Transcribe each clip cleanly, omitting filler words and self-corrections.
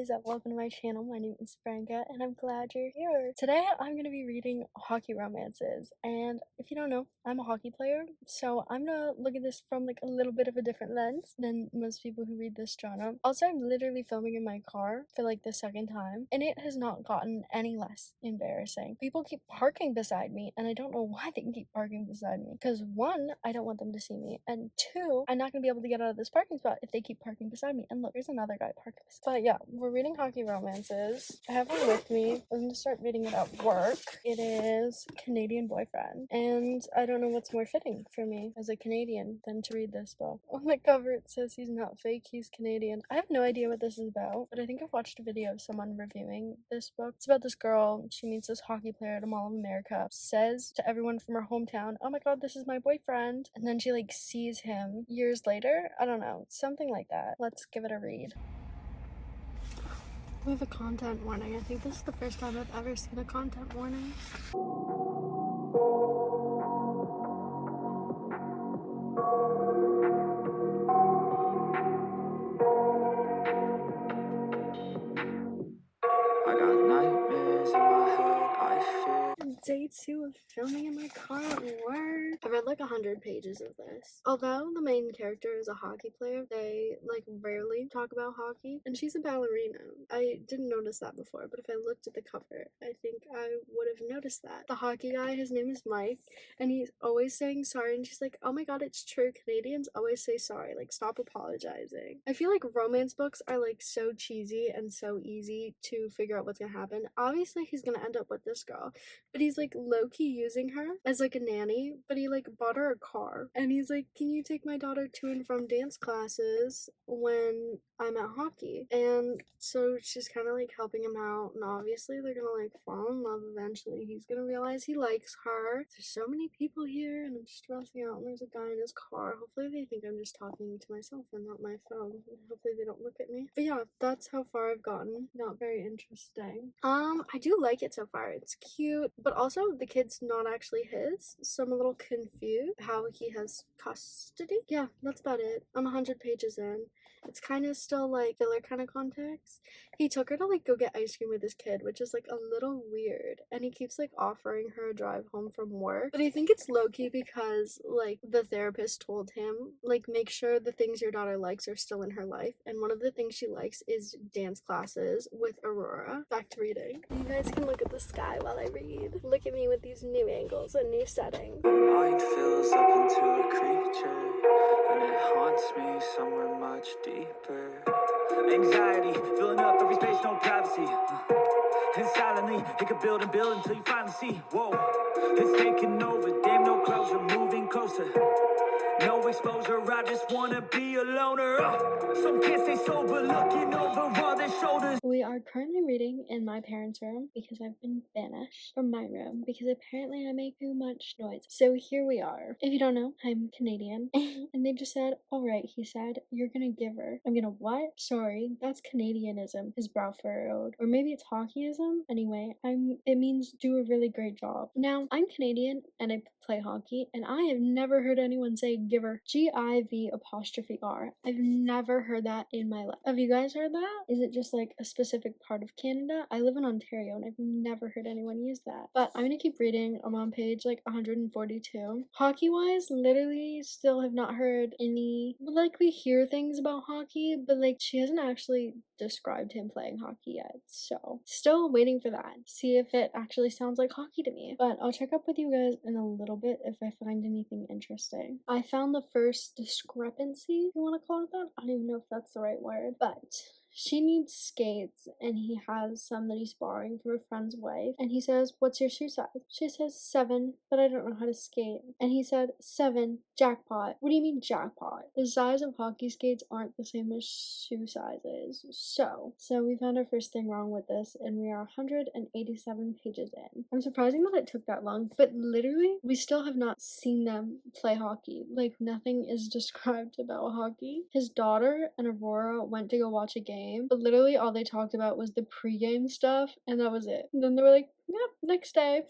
is up? Welcome to my channel. My name is Franca and I'm glad you're here. Today I'm going to be reading hockey romances, and if you don't know, I'm a hockey player, so I'm gonna look at this from like a little bit of a different lens than most people who read this genre. Also, I'm literally filming in my car for like the second time and it has not gotten any less embarrassing. People keep parking beside me and I don't know why they keep parking beside me, because one, I don't want them to see me, and two, I'm not gonna be able to get out of this parking spot if they keep parking beside me. And look, there's another guy parking beside me. But yeah, we're reading hockey romances. I have one with me. I'm gonna start reading it at work. It is Canadian Boyfriend, and I don't know what's more fitting for me as a Canadian than to read this book. On the cover it says he's not fake, he's Canadian. I have no idea what this is about, but I think I've watched a video of someone reviewing this book. It's about this girl. She meets this hockey player at a mall of America, says to everyone from her hometown, oh my god, this is my boyfriend, and then she like sees him years later. I don't know, something like that. Let's give it a read. We have a content warning. I think this is the first time I've ever seen a content warning. I got nightmares in my head, I fear. Day 2 of filming in my car at work. I read like 100 pages of this. Although the main character is a hockey player, they like rarely talk about hockey, and she's a ballerina. I didn't notice that before, but if I looked at the cover, I think I would have noticed that. The hockey guy, his name is Mike, and he's always saying sorry, and she's like, oh my god, it's true, Canadians always say sorry, like stop apologizing. I feel like romance books are like so cheesy and so easy to figure out what's gonna happen. Obviously he's gonna end up with this girl, but he's like low-key using her as like a nanny, but he like bought her a car, and he's like, can you take my daughter to and from dance classes when I'm at hockey? And so she's kind of like helping him out, and obviously they're gonna like fall in love eventually. He's gonna realize he likes her. There's so many people here and I'm stressing out, and there's a guy in his car. Hopefully they think I'm just talking to myself and not my phone. Hopefully they don't look at me. But yeah, that's how far I've gotten. Not very interesting. I do like it so far. It's cute, but also the kid's not actually his, so I'm a little confused how he has custody. Yeah, that's about it. I'm 100 pages in. It's kind of still like filler kind of context. He took her to like go get ice cream with his kid, which is like a little weird, and he keeps like offering her a drive home from work, but I think it's low-key because like the therapist told him like make sure the things your daughter likes are still in her life, and one of the things she likes is dance classes with Aurora. Back to reading. You guys can look at the sky while I read. Look at me with these new angles and new setting. Mind fills up into a creature, and it haunts me somewhere much deeper. Anxiety filling up every space, no privacy. And silently, it could build and build until you finally see. Whoa, it's taking over. Damn, no closure, moving closer. No exposure, I just wanna be a loner. Some can't stay sober, looking over all their shoulders. We are currently reading in my parents' room because I've been banished from my room because apparently I make too much noise. So here we are. If you don't know, I'm Canadian. And they just said, alright, he said, you're gonna give her. I'm gonna what? Sorry, that's Canadianism. His brow furrowed. Or maybe it's hockeyism? Anyway, it means do a really great job. Now, I'm Canadian and I play hockey, and I have never heard anyone say giver. G-I-V''R. I've never heard that in my life. Have you guys heard that? Is it just like a specific part of Canada? I live in Ontario and I've never heard anyone use that. But I'm gonna keep reading. I'm on page like 142. Hockey wise, literally still have not heard any, like we hear things about hockey, but like she hasn't actually described him playing hockey yet. So still waiting for that. See if it actually sounds like hockey to me. But I'll check up with you guys in a little bit if I find anything interesting. I found the first discrepancy, if you want to call it that. I don't even know if that's the right word, but she needs skates and he has some that he's borrowing from a friend's wife, and he says, what's your shoe size? She says 7, but I don't know how to skate. And he said 7, jackpot. What do you mean jackpot? The size of hockey skates aren't the same as shoe sizes. So we found our first thing wrong with this, and we are 187 pages in. I'm surprising that it took that long, but literally we still have not seen them play hockey. Like nothing is described about hockey. His daughter and Aurora went to go watch a game, but literally all they talked about was the pregame stuff, and that was it. And then they were like, yep, Next day.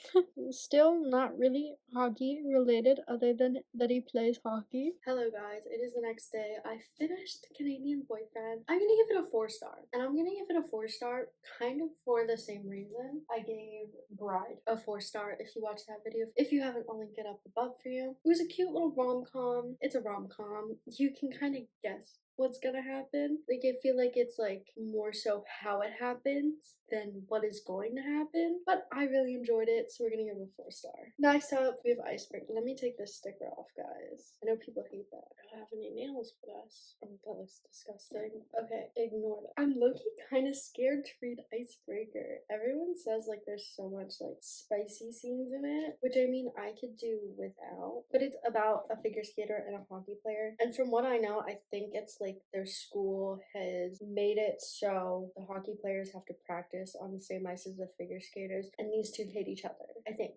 Still not really hockey related other than that he plays hockey. Hello guys, it is the next day. I finished Canadian Boyfriend. I'm gonna give it a 4-star. And I'm gonna give it a 4-star kind of for the same reason I gave Bride a 4-star. If you watched that video, if you haven't, I'll link it up above for you. It was a cute little rom-com. It's a rom-com. You can kind of guess what's gonna happen. Like, I feel like it's like more so how it happens than what is going to happen, but I really enjoyed it, so we're gonna give it a 4-star. Next up, we have Icebreaker. Let me take this sticker off, guys. I know people hate that. I don't have any nails for this. Oh, that looks disgusting. Okay, ignore that. I'm low-key kind of scared to read Icebreaker. Everyone says like there's so much like spicy scenes in it, which I mean I could do without, but it's about a figure skater and a hockey player, and from what I know, I think it's like their school has made it so the hockey players have to practice on the same ice as the figure skaters, and these two hate each other. I think.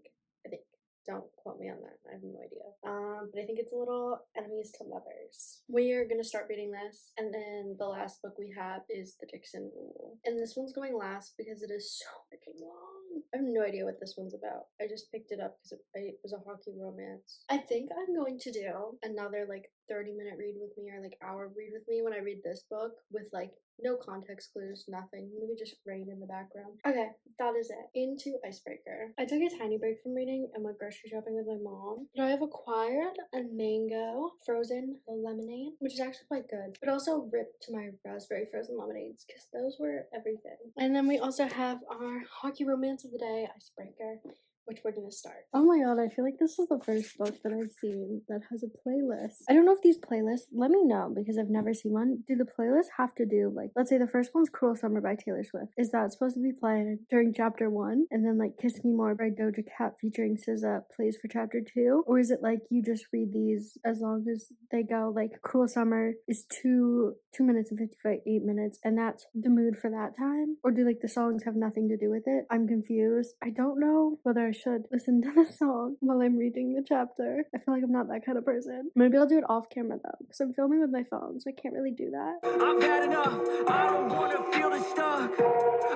Don't quote me on that. I have no idea. But I think it's a little enemies to lovers. We are gonna start reading this, and then the last book we have is the Dixon Rule. And this one's going last because it is so freaking long. I have no idea what this one's about. I just picked it up because it was a hockey romance. I think I'm going to do another like 30-minute read with me, or like hour read with me when I read this book, with like no context clues, nothing. Maybe just rain in the background. Okay, that is it. Into Icebreaker. I took a tiny break from reading and went grocery shopping with my mom. But I have acquired a mango frozen lemonade, which is actually quite good. But also ripped to my raspberry frozen lemonades because those were everything. And then we also have our hockey romance of the day, Icebreaker, which we're gonna start. Oh my god, I feel like this is the first book that I've seen that has a playlist. I don't know if these playlists, let me know because I've never seen one. Do the playlists have to do, like, let's say the first one's Cruel Summer by Taylor Swift. Is that supposed to be playing during chapter 1? And then like Kiss Me More by Doja Cat featuring SZA plays for chapter 2? Or is it like you just read these as long as they go, like Cruel Summer is 2 minutes and 58 minutes and that's the mood for that time? Or do like the songs have nothing to do with it? I'm confused. I don't know whether I should listen to the song while I'm reading the chapter. I feel like I'm not that kind of person. Maybe I'll do it off camera though, because I'm filming with my phone, so I can't really do that. I've had enough. I don't wanna feel the stuck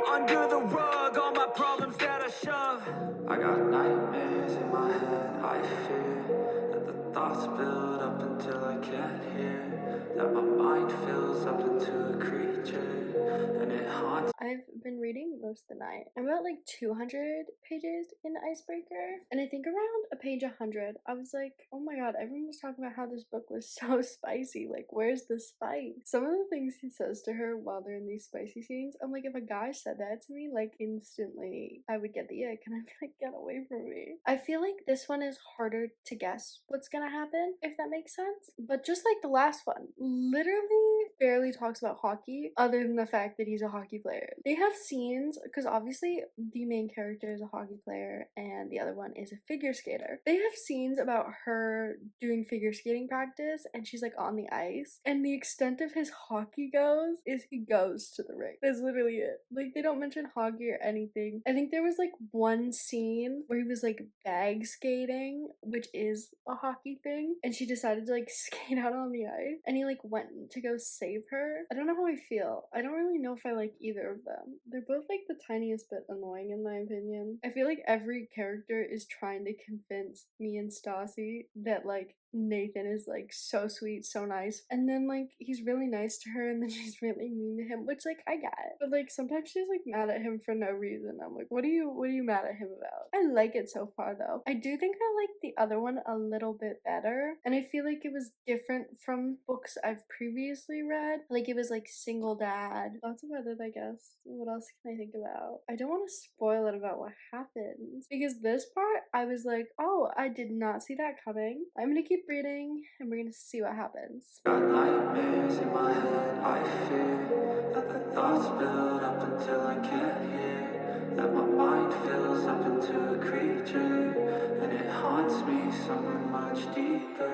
under the rug. All my problems that I shove. I got nightmares in my head. I fear that the thoughts build up until I can't hear. That my mind fills up into a creature, and it haunts. I've been reading most of the night. I'm about like 200 pages in Icebreaker, and I think around a page 100, I was like, oh my god, everyone was talking about how this book was so spicy. Like, where's the spice? Some of the things he says to her while they're in these spicy scenes, I'm like, if a guy said that to me, like instantly, I would get the ick, and I'd be like, get away from me. I feel like this one is harder to guess what's gonna happen, if that makes sense. But just like the last one, literally barely talks about hockey, other than the fact that he's a hockey player. They have scenes, because obviously the main character is a hockey player and the other one is a figure skater. They have scenes about her doing figure skating practice and she's like on the ice, and the extent of his hockey goes is he goes to the rink. That's literally it. Like, they don't mention hockey or anything. I think there was like one scene where he was like bag skating, which is a hockey thing, and she decided to like skate out on the ice, and he like went to go save her. I don't know how I feel. I don't really know if I like either of them. They're both like the tiniest bit annoying in my opinion. I feel like every character is trying to convince me and Stassi that like Nathan is like so sweet, so nice, and then like he's really nice to her and then she's really mean to him, which like I get, but like sometimes she's like mad at him for no reason. I'm like, what are you mad at him about? I like it so far though. I do think I like the other one a little bit better, and I feel like it was different from books I've previously read. Like, it was like single dad, lots of other, I guess. What else can I think about? I don't want to spoil it about what happens, because this part I was like, oh, I did not see that coming. I'm gonna keep reading and we're gonna see what happens. Got nightmares in my head. I fear that the thoughts build up until I can't hear. That my mind fills up into a creature, and it haunts me somewhere much deeper.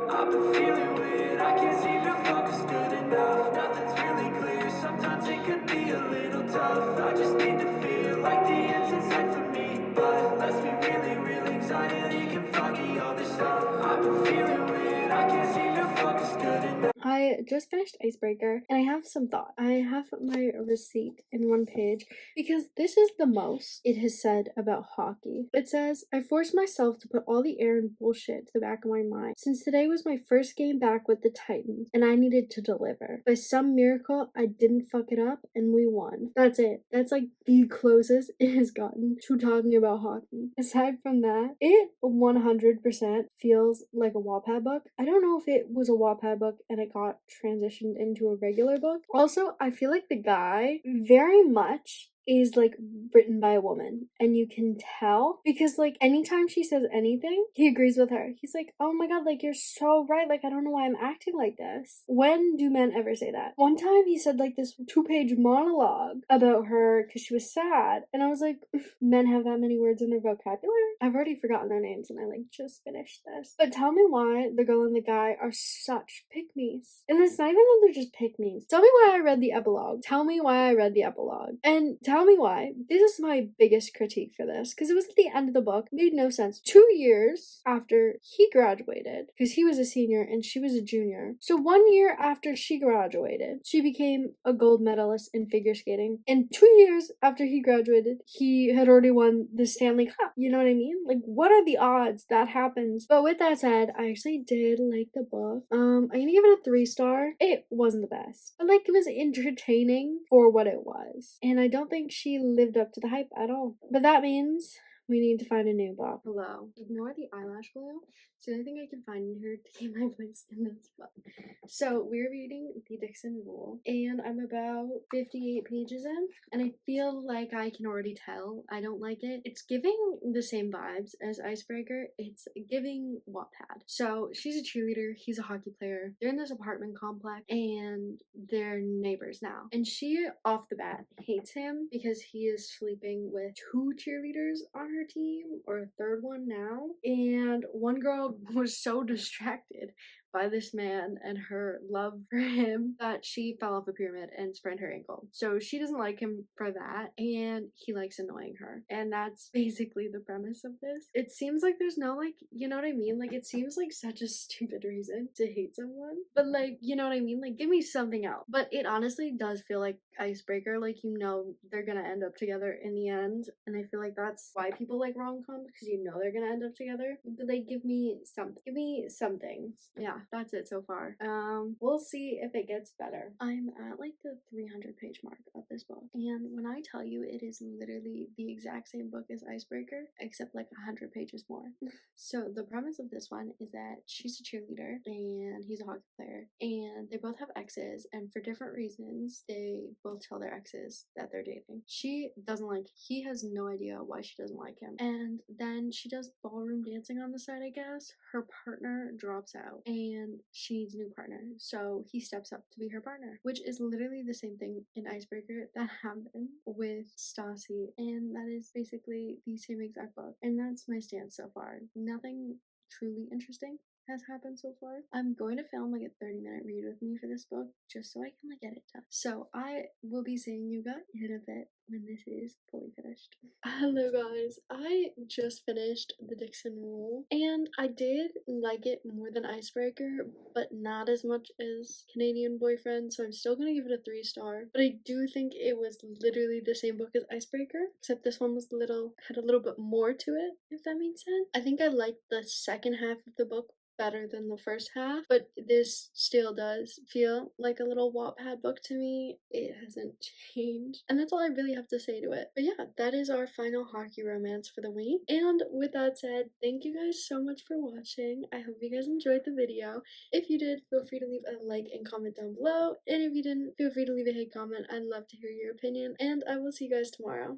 I've been feeling weird. I can't seem to focus good enough. Nothing's really clear. Sometimes it could be a little tough. I just need to feel like the end's in sight for me, but let's be really real. Anxiety can foggy all this stuff. I've been feeling weird. I can't seem to focus good enough. I I just finished Icebreaker, and I have some thought. I have my receipt in one page because this is the most it has said about hockey. It says, I forced myself to put all the air and bullshit to the back of my mind since today was my first game back with the Titans and I needed to deliver. By some miracle, I didn't fuck it up and we won. That's it. That's like the closest it has gotten to talking about hockey. Aside from that, it 100% feels like a Wattpad book. I don't know if it was a Wattpad book and it got transitioned into a regular book. Also, I feel like the guy very much is like written by a woman, and you can tell because like anytime she says anything, he agrees with her. He's like, oh my god, like you're so right, like I don't know why I'm acting like this. When do men ever say that? One time he said like this 2-page monologue about her because she was sad, and I was like, men have that many words in their vocabulary? I've already forgotten their names and I like just finished this. But tell me why the girl and the guy are such pick-me's. And it's not even that they're just pick-me's. Tell me why I read the epilogue. Tell me why I read the epilogue. And tell me why. This is my biggest critique for this, because it was at the end of the book. It made no sense. 2 years after he graduated, because he was a senior and she was a junior. So 1 year after she graduated, she became a gold medalist in figure skating. And 2 years after he graduated, he had already won the Stanley Cup. You know what I mean? Like, what are the odds that happens? But with that said, I actually did like the book. I'm gonna give it a 3-star. It wasn't the best, but like it was entertaining for what it was. And I don't think she lived up to the hype at all. But that means we need to find a new book. Hello. Ignore the eyelash glue. It's the only thing I can find in here to keep my place in this book. So we're reading the Dixon Rule, and I'm about 58 pages in, and I feel like I can already tell I don't like it. It's giving the same vibes as Icebreaker. It's giving Wattpad. So she's a cheerleader, he's a hockey player. They're in this apartment complex, and they're neighbors now. And she, off the bat, hates him because he is sleeping with 2 cheerleaders on her team, or a 3rd one now. And one girl was so distracted by this man and her love for him that she fell off a pyramid and sprained her ankle. So she doesn't like him for that, and he likes annoying her. And that's basically the premise of this. It seems like there's no, like, you know what I mean? Like, it seems like such a stupid reason to hate someone. But, like, you know what I mean? Like, give me something else. But it honestly does feel like Icebreaker. Like, you know they're gonna end up together in the end. And I feel like that's why people like rom-coms, because you know they're gonna end up together. But, like, give me something. Give me something. Yeah, that's it so far. We'll see if it gets better. I'm at like the 300-page mark of this book, and when I tell you it is literally the exact same book as Icebreaker, except like 100 pages more. So the premise of this one is that she's a cheerleader and he's a hockey player, and they both have exes, and for different reasons they both tell their exes that they're dating. She doesn't like, he has no idea why she doesn't like him, and then she does ballroom dancing on the side, I guess. Her partner drops out and she needs a new partner, so he steps up to be her partner, which is literally the same thing in Icebreaker that happened with Stassi, and that is basically the same exact book. And that's my stance so far. Nothing truly interesting has happened so far. I'm going to film like a 30-minute read with me for this book just so I can like get it done. So I will be seeing you guys in a bit when this is fully finished. Hello guys, I just finished the Dixon Rule, and I did like it more than Icebreaker, but not as much as Canadian Boyfriend, so I'm still gonna give it a 3-star. But I do think it was literally the same book as Icebreaker, except this one was had a little bit more to it, if that makes sense. I think I liked the second half of the book better than the first half, but this still does feel like a little Wattpad book to me. It hasn't changed, and that's all I really have to say to it. But yeah, that is our final hockey romance for the week. And with that said, thank you guys so much for watching. I hope you guys enjoyed the video. If you did, feel free to leave a like and comment down below, and if you didn't, feel free to leave a hate comment. I'd love to hear your opinion, and I will see you guys tomorrow.